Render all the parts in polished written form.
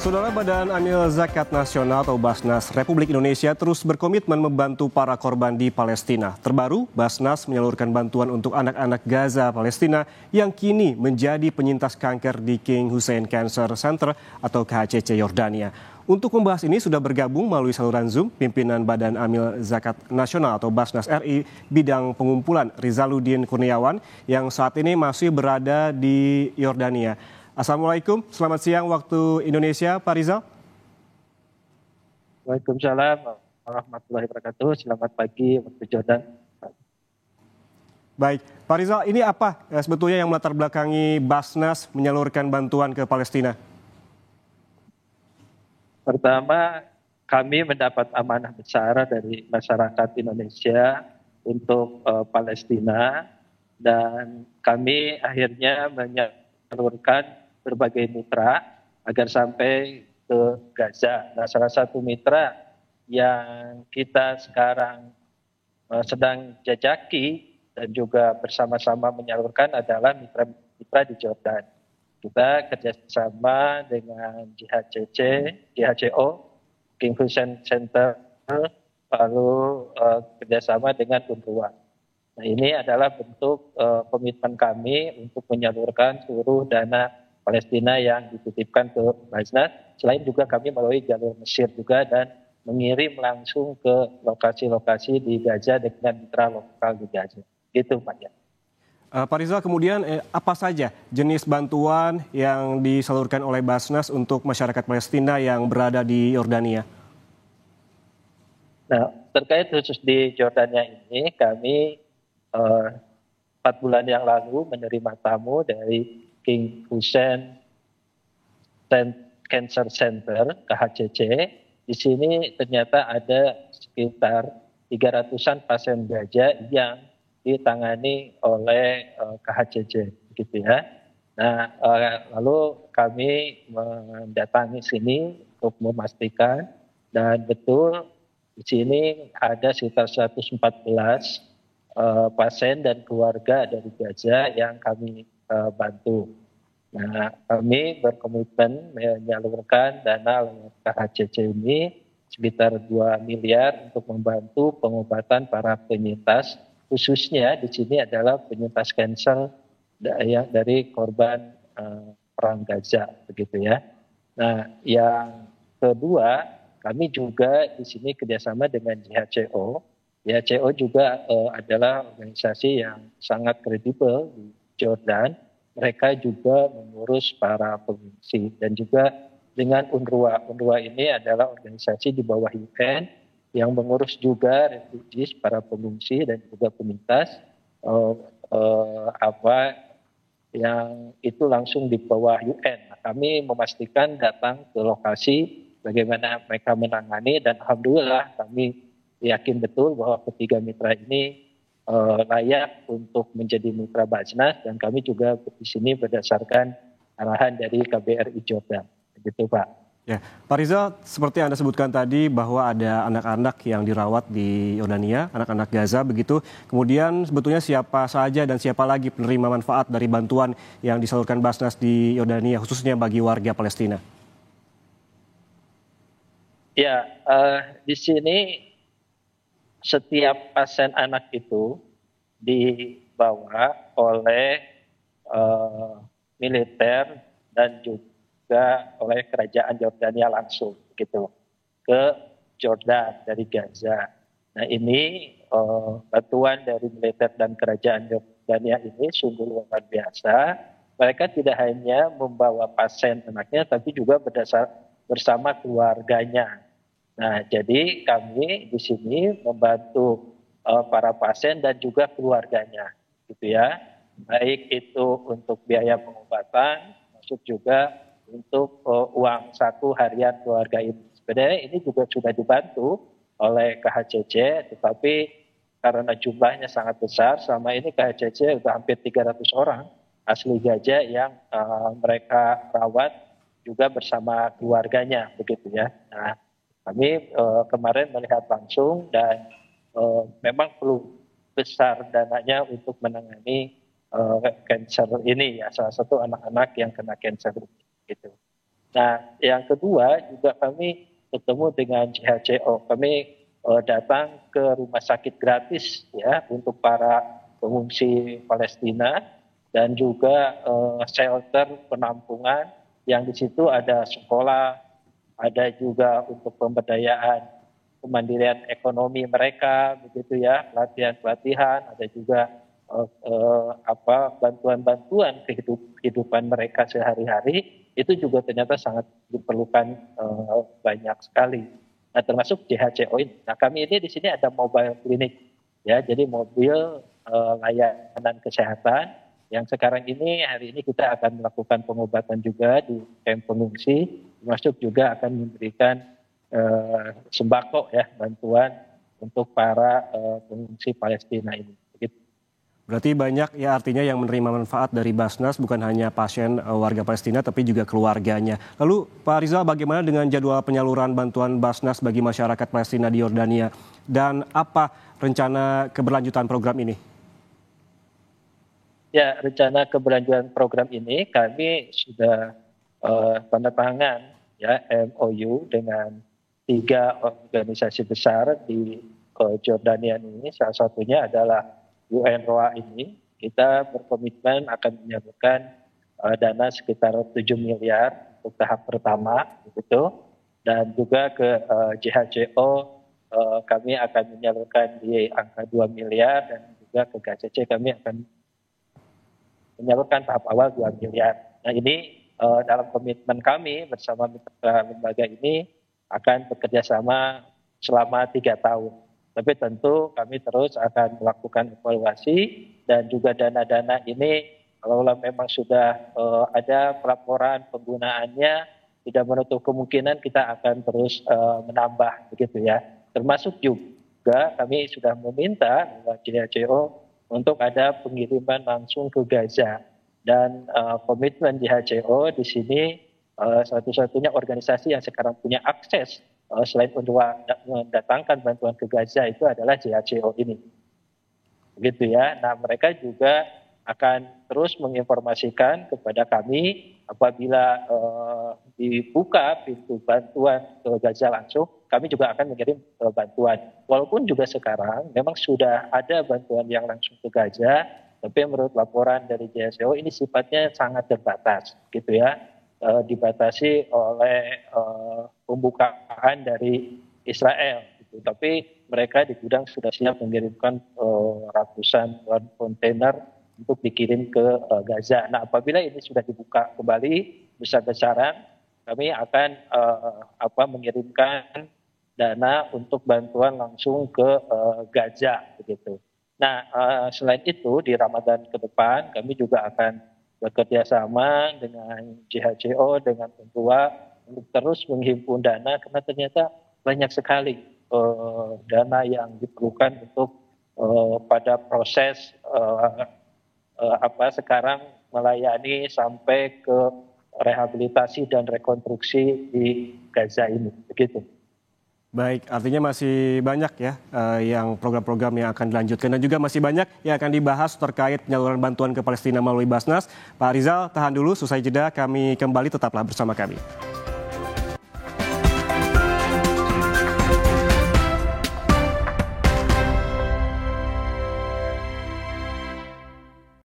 Saudara, Badan Amil Zakat Nasional atau Basnas Republik Indonesia terus berkomitmen membantu para korban di Palestina. Terbaru, Basnas menyalurkan bantuan untuk anak-anak Gaza Palestina yang kini menjadi penyintas kanker di King Hussein Cancer Center atau KHCC Yordania. Untuk membahas ini sudah bergabung melalui saluran Zoom pimpinan Badan Amil Zakat Nasional atau Basnas RI bidang pengumpulan Rizaluddin Kurniawan yang saat ini masih berada di Yordania. Assalamualaikum, selamat siang waktu Indonesia, Pak Rizal. Waalaikumsalam warahmatullahi wabarakatuh. Selamat pagi waktu Jordan. Baik, Pak Rizal, ini apa sebetulnya yang melatar belakangi Basnas menyalurkan bantuan ke Palestina? Pertama, kami mendapat amanah besar dari masyarakat Indonesia untuk Palestina dan kami akhirnya menyalurkan berbagai mitra agar sampai ke Gaza. Nah, salah satu mitra yang kita sekarang sedang jajaki dan juga bersama-sama menyalurkan adalah mitra di Jordan. Kita kerjasama dengan JHCO, King Hussein Center, lalu kerjasama dengan UNRWA. Nah, ini adalah bentuk komitmen kami untuk menyalurkan seluruh dana Palestina yang dititipkan ke Basnas. Selain juga kami melalui jalur Mesir juga dan mengirim langsung ke lokasi-lokasi di Gaza dengan mitra lokal di Gaza. Gitu Pak ya. Pak Rizal, kemudian apa saja jenis bantuan yang disalurkan oleh Basnas untuk masyarakat Palestina yang berada di Yordania? Nah, terkait khusus di Yordania ini, kami 4 bulan yang lalu menerima tamu dari King Hussein Cancer Center, KHCC. Di sini ternyata ada sekitar 300-an pasien Gaza yang ditangani oleh KHCC, gitu ya. Nah, lalu kami mendatangi sini untuk memastikan dan betul di sini ada sekitar 114 pasien dan keluarga dari Gaza yang kami bantu. Nah, kami berkomitmen menyalurkan dana lewat KHCC ini sekitar 2 miliar untuk membantu pengobatan para penyintas, khususnya di sini adalah penyintas kanker dari korban perang Gaza, begitu ya. Nah, yang kedua, kami juga di sini kerjasama dengan JHCO. JHCO juga adalah organisasi yang sangat kredibel di Jordan. Mereka juga mengurus para pengungsi dan juga dengan UNRWA. UNRWA ini adalah organisasi di bawah UN yang mengurus juga refugees, para pengungsi dan juga penyintas yang itu langsung di bawah UN. Nah, kami memastikan datang ke lokasi bagaimana mereka menangani dan alhamdulillah kami yakin betul bahwa ketiga mitra ini layak untuk menjadi mitra Basnas dan kami juga di sini berdasarkan arahan dari KBRI Jordan. Begitu Pak. Ya, Pak Rizal, seperti Anda sebutkan tadi bahwa ada anak-anak yang dirawat di Yordania, anak-anak Gaza begitu. Kemudian sebetulnya siapa saja dan siapa lagi penerima manfaat dari bantuan yang disalurkan Basnas di Yordania khususnya bagi warga Palestina? Ya, di sini setiap pasien anak itu dibawa oleh militer dan juga oleh kerajaan Yordania langsung gitu ke Jordan dari Gaza. Nah, ini bantuan dari militer dan kerajaan Yordania ini sungguh luar biasa. Mereka tidak hanya membawa pasien anaknya tapi juga bersama keluarganya. Nah, jadi kami di sini membantu para pasien dan juga keluarganya, gitu ya. Baik itu untuk biaya pengobatan, masuk juga untuk uang saku harian keluarga ini. Sebenarnya ini juga sudah dibantu oleh KHCC, tetapi karena jumlahnya sangat besar, selama ini KHCC sudah hampir 300 orang asli Gaza yang mereka rawat juga bersama keluarganya, begitu ya. Nah, kami kemarin melihat langsung dan memang perlu besar dananya untuk menangani kanker ini ya, salah satu anak-anak yang kena kanker gitu. Nah, yang kedua juga kami bertemu dengan JHCO. Kami datang ke rumah sakit gratis ya untuk para pengungsi Palestina dan juga shelter penampungan yang di situ ada sekolah, ada juga untuk pemberdayaan kemandirian ekonomi mereka, begitu ya, pelatihan-pelatihan, ada juga bantuan-bantuan kehidupan mereka sehari-hari itu juga ternyata sangat diperlukan banyak sekali. Nah, termasuk JHCO ini. Nah, kami ini di sini ada mobile clinic, ya, jadi mobil layanan kesehatan yang sekarang ini hari ini kita akan melakukan pengobatan juga di kamp pengungsi, termasuk juga akan memberikan sembako ya, bantuan untuk para pengungsi Palestina ini. Berarti banyak ya artinya yang menerima manfaat dari Basnas bukan hanya pasien warga Palestina tapi juga keluarganya. Lalu Pak Rizal, bagaimana dengan jadwal penyaluran bantuan Basnas bagi masyarakat Palestina di Yordania dan apa rencana keberlanjutan program ini? Ya, rencana keberlanjutan program ini kami sudah tanda tangan ya MOU dengan 3 organisasi besar di Jordania ini. Salah satunya adalah UNRWA ini. Kita berkomitmen akan menyalurkan dana sekitar 7 miliar untuk tahap pertama, begitu. Dan juga ke JHCO kami akan menyalurkan di angka 2 miliar dan juga ke KCC kami akan menyalurkan tahap awal 2 miliar. Nah, ini dalam komitmen kami bersama mitra lembaga ini akan bekerja sama selama 3 tahun. Tapi tentu kami terus akan melakukan evaluasi dan juga dana-dana ini kalau memang sudah ada pelaporan penggunaannya tidak menutup kemungkinan kita akan terus menambah begitu ya. Termasuk juga kami sudah meminta JHCO untuk ada pengiriman langsung ke Gaza dan komitmen JHCO di sini satu-satunya organisasi yang sekarang punya akses selain untuk mendatangkan bantuan ke Gaza itu adalah JHCO ini. Begitu ya. Nah, mereka juga akan terus menginformasikan kepada kami apabila dibuka pintu bantuan ke Gaza langsung, kami juga akan mengirim bantuan. Walaupun juga sekarang memang sudah ada bantuan yang langsung ke Gaza, tapi menurut laporan dari JHCO ini sifatnya sangat terbatas, gitu ya. Dibatasi oleh pembukaan dari Israel. Gitu. Tapi mereka di gudang sudah siap mengirimkan ratusan kontainer untuk dikirim ke Gaza. Nah, apabila ini sudah dibuka kembali besar-besaran, kami akan mengirimkan dana untuk bantuan langsung ke Gaza, begitu. Nah, selain itu di Ramadan ke depan kami juga akan bekerja sama dengan JHCO, dengan Untua untuk terus menghimpun dana karena ternyata banyak sekali dana yang diperlukan untuk pada proses sekarang melayani sampai ke rehabilitasi dan rekonstruksi di Gaza ini, begitu. Baik, artinya masih banyak ya yang program-program yang akan dilanjutkan dan juga masih banyak yang akan dibahas terkait penyaluran bantuan ke Palestina melalui Basnas. Pak Rizal, tahan dulu, selesai jeda kami kembali, tetaplah bersama kami.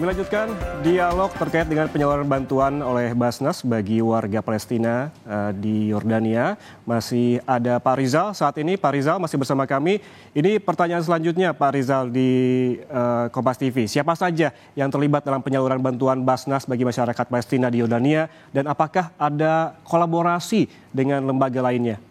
Melanjutkan dialog terkait dengan penyaluran bantuan oleh Basnas bagi warga Palestina di Yordania. Masih ada Pak Rizal saat ini. Pak Rizal masih bersama kami. Ini pertanyaan selanjutnya Pak Rizal di Kompas TV. Siapa saja yang terlibat dalam penyaluran bantuan Basnas bagi masyarakat Palestina di Yordania dan apakah ada kolaborasi dengan lembaga lainnya?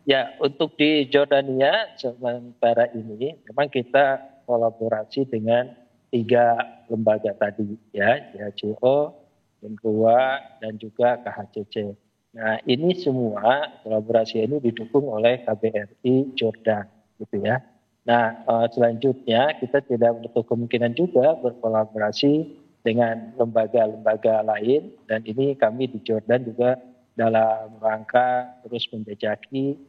Ya, untuk di Jordania sementara ini memang kita kolaborasi dengan 3 lembaga tadi ya, JHCO, UNRWA dan juga KHCC. Nah, ini semua kolaborasi ini didukung oleh KBRI Jordan gitu ya. Nah, selanjutnya kita tidak menutup kemungkinan juga berkolaborasi dengan lembaga-lembaga lain dan ini kami di Jordan juga dalam rangka terus menjejaki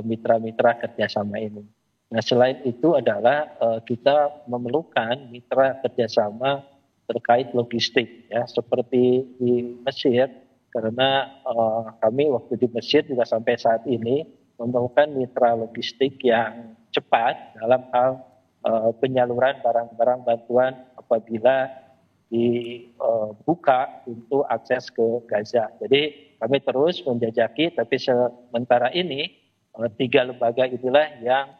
mitra-mitra kerjasama ini. Nah, selain itu adalah kita memerlukan mitra kerjasama terkait logistik ya, seperti di Mesir, karena kami waktu di Mesir juga sampai saat ini memerlukan mitra logistik yang cepat dalam hal penyaluran barang-barang bantuan apabila dibuka pintu akses ke Gaza. Jadi kami terus menjajaki, tapi sementara ini tiga lembaga inilah yang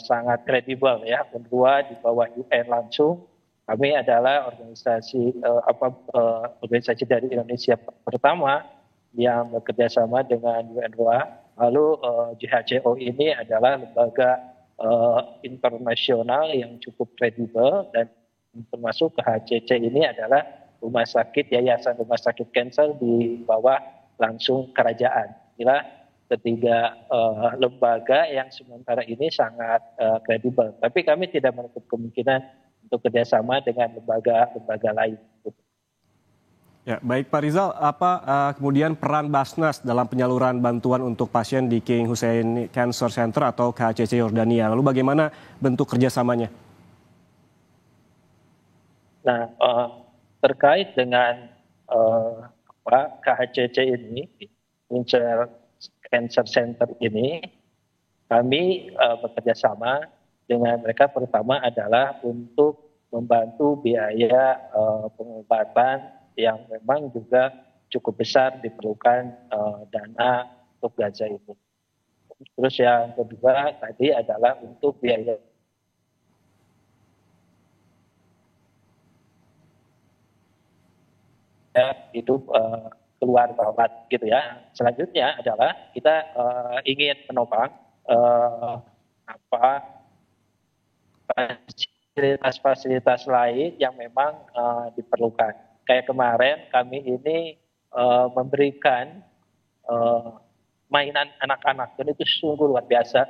sangat kredibel ya. Kedua di bawah UN langsung. Kami adalah organisasi dari Indonesia pertama yang bekerja sama dengan UNRWA. Lalu JHCO ini adalah lembaga internasional yang cukup kredibel, dan termasuk KHCC ini adalah yayasan rumah sakit kanker di bawah langsung kerajaan. Inilah ketiga lembaga yang sementara ini sangat kredibel. Tapi kami tidak menutup kemungkinan untuk kerjasama dengan lembaga lain. Ya, baik Pak Rizal, apa kemudian peran Basnas dalam penyaluran bantuan untuk pasien di King Hussein Cancer Center atau KHCC Yordania? Lalu bagaimana bentuk kerjasamanya? Nah, terkait dengan KHCC ini, Cancer Center ini, kami bekerja sama dengan mereka. Pertama adalah untuk membantu biaya pengobatan yang memang juga cukup besar, diperlukan dana untuk Gaza itu. Terus yang kedua tadi adalah untuk biaya hidup keluar berobat gitu ya. Selanjutnya adalah kita ingin menopang fasilitas-fasilitas lain yang memang diperlukan. Kayak kemarin kami ini memberikan mainan anak-anak, dan itu sungguh luar biasa.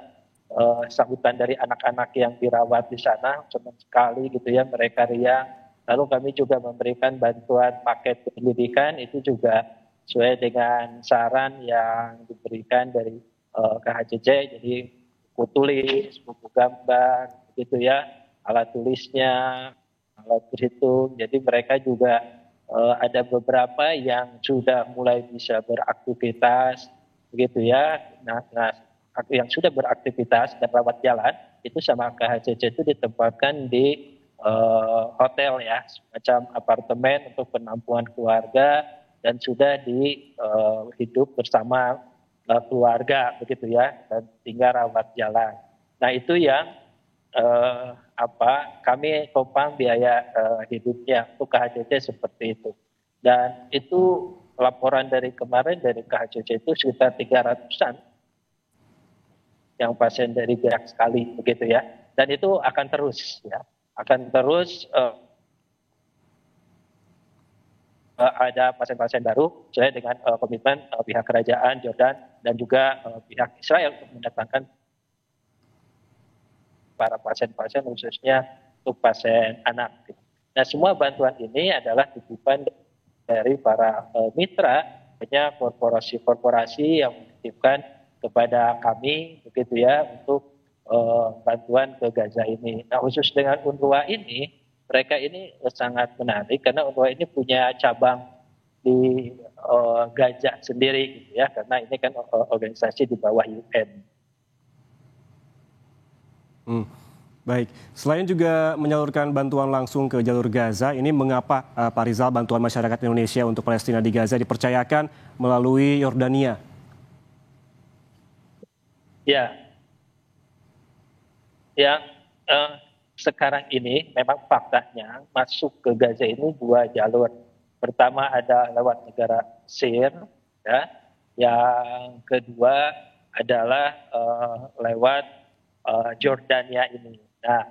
Sambutan dari anak-anak yang dirawat di sana, senang sekali gitu ya, mereka riang. Lalu kami juga memberikan bantuan paket pendidikan, itu juga sesuai dengan saran yang diberikan dari KHCC, jadi buku tulis, buku gambar, gitu ya, alat tulisnya, alat berhitung. Jadi mereka juga ada beberapa yang sudah mulai bisa beraktivitas, begitu ya. Nah, yang sudah beraktivitas dan rawat jalan itu sama KHCC itu ditempatkan di hotel ya, semacam apartemen untuk penampungan keluarga, dan sudah hidup bersama keluarga begitu ya, dan tinggal rawat jalan. Nah itu yang kami topang biaya hidupnya untuk KHCC seperti itu. Dan itu laporan dari kemarin dari KHCC itu sekitar 300-an yang pasien dari gerak sekali begitu ya. Dan itu akan terus ya, akan terus ada pasien-pasien baru sesuai dengan komitmen pihak kerajaan Jordan dan juga pihak Israel untuk mendatangkan para pasien-pasien, khususnya untuk pasien anak. Nah, semua bantuan ini adalah titipan dari para mitra, banyak korporasi-korporasi yang menitipkan kepada kami begitu ya, untuk bantuan ke Gaza ini. Nah, khusus dengan UNRWA ini, mereka ini sangat menarik karena UNRWA ini punya cabang di Gaza sendiri gitu ya, karena ini kan organisasi di bawah UN. Baik, selain juga menyalurkan bantuan langsung ke jalur Gaza, ini mengapa Pak Rizal bantuan masyarakat Indonesia untuk Palestina di Gaza dipercayakan melalui Yordania? Ya, sekarang ini memang faktanya masuk ke Gaza ini dua jalur. Pertama ada lewat negara Mesir, ya. Yang kedua adalah lewat Jordania ini. Nah,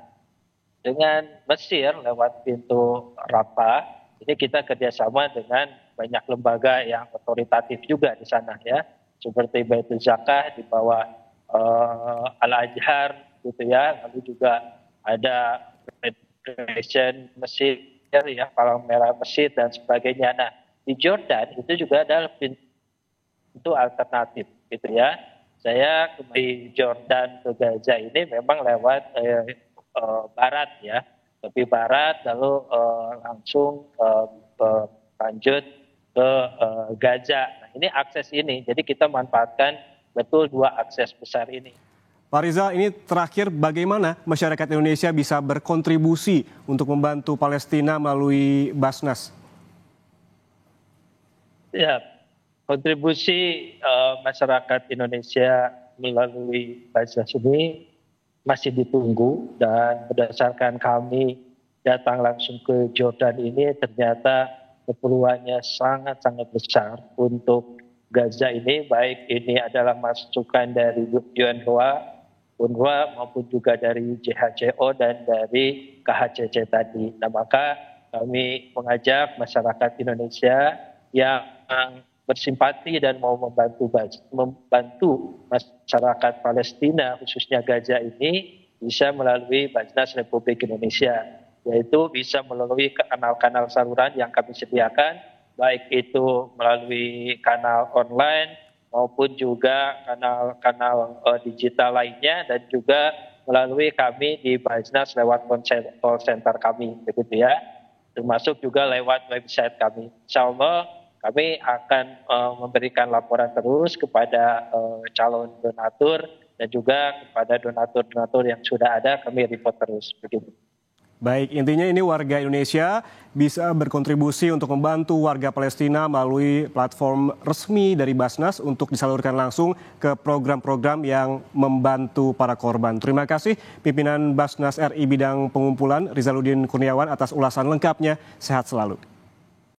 dengan Mesir lewat pintu Rafah, ini kita kerjasama dengan banyak lembaga yang otoritatif juga di sana ya, seperti Baitul Zakah di bawah Al-Azhar gitu ya, lalu juga ada Federation Mesir ya, Palang Merah Mesir dan sebagainya. Nah, di Jordan itu juga ada pintu alternatif gitu ya. Saya di Jordan ke Gaza ini memang lewat barat ya, tepi barat, lalu langsung lanjut ke Gaza. Nah, ini akses ini, jadi kita manfaatkan betul dua akses besar ini. Pak Rizal, ini terakhir bagaimana masyarakat Indonesia bisa berkontribusi untuk membantu Palestina melalui Basnas? Ya, kontribusi masyarakat Indonesia melalui Basnas ini masih ditunggu, dan berdasarkan kami datang langsung ke Jordan ini ternyata keperluannya sangat-sangat besar untuk Gaza ini, baik ini adalah masukan dari UNRWA maupun juga dari JHCO dan dari KHCC tadi. Nah, maka kami mengajak masyarakat Indonesia yang bersimpati dan mau membantu masyarakat Palestina khususnya Gaza ini bisa melalui Basnas Republik Indonesia, yaitu bisa melalui kanal-kanal saluran yang kami sediakan, baik itu melalui kanal online maupun juga kanal-kanal digital lainnya, dan juga melalui kami di Basnas lewat call center kami, begitu ya, termasuk juga lewat website kami. Insya Allah kami akan memberikan laporan terus kepada calon donatur dan juga kepada donatur-donatur yang sudah ada, kami report terus, begitu. Baik, intinya ini warga Indonesia bisa berkontribusi untuk membantu warga Palestina melalui platform resmi dari Basnas untuk disalurkan langsung ke program-program yang membantu para korban. Terima kasih pimpinan Basnas RI bidang pengumpulan Rizaluddin Kurniawan atas ulasan lengkapnya. Sehat selalu.